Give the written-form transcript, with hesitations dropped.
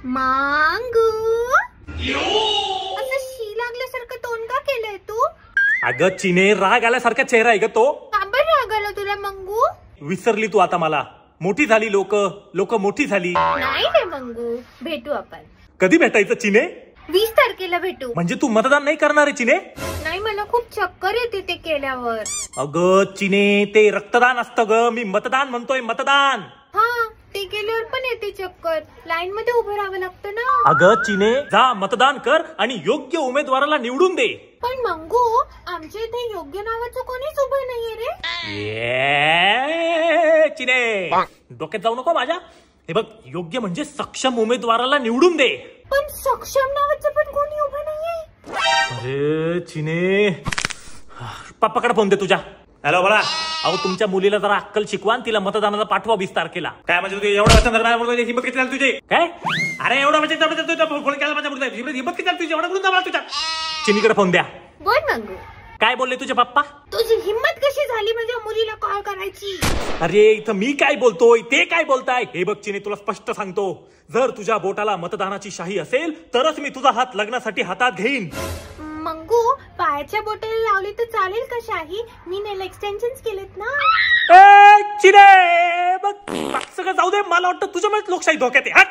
मांगू असं शी लागल्यासारखं तोंड का केलंय तू? अगं चिने, राग आल्यासारखा चेहरा आहे ग तो. का बरं राग आला तुला मंगू? विसरली तू आता मला. मोठी झाली, लोक मोठी झाली. नाही रे मंगू, भेटू आपण. कधी भेटायचं चिने? 20 तारखेला भेटू. म्हणजे तू मतदान नाही करणार आहे चिने? नाही, मला खूप चक्कर येते ते केल्यावर. अगं चिने, ते रक्तदान असतं ग, मी मतदान म्हणतोय, मतदान. हा, ते केल्यावर पण येते चक्कर. लाईन मध्ये उभं राहावं लागतं ना. अगं चिने, जा मतदान कर आणि योग्य उमेदवाराला निवडून दे. पण मंगू, आमच्या इथे योग्य नावाचं कोणीच उभं नाहीये रे. चिने, डोक्यात जाऊ नको माझ्या. हे बघ, योग्य म्हणजे सक्षम उमेदवाराला निवडून दे. पण सक्षम नावाचं पण कोणी उभं नाहीये. अरे चिने, पप्पाकडे फोन दे तुझ्या. हॅलो बाळा, अहो तुमच्या मुलीला जरा अक्कल शिकवा, तिला मतदानाला पाठवा 20 तारखेला. काय म्हणजे तुझे एवढं हिंमत किती झाली तुझी? काय अरे एवढा म्हणजे फोन केला माझ्या मुलीला, हिंमत किती झाली तुझी? एवढा बोलून तुझ्या चिनीकडे फोन द्या. बोल मंगू, काय बोलले तुझे पप्पा? तुझी हिम्मत कशी झाली माझ्या मुलीला कॉल करायची? अरे इथं मी काय बोलतोय, ते काय बोलताय? हे बघ चिने, तुला स्पष्ट सांगतो, जर तुझ्या बोटाला मतदानाची शाही असेल तरच मी तुझा हात लग्नासाठी हातात घेईन. मंगू, पायाच्या बोटाला लावली तर चालेल का शाही? मी नेल एक्सटेन्शन केलेत ना. चिने बघ, सगळं जाऊ दे, मला वाटतं तुझ्यामुळेच लोकशाही धोक्यात आहे.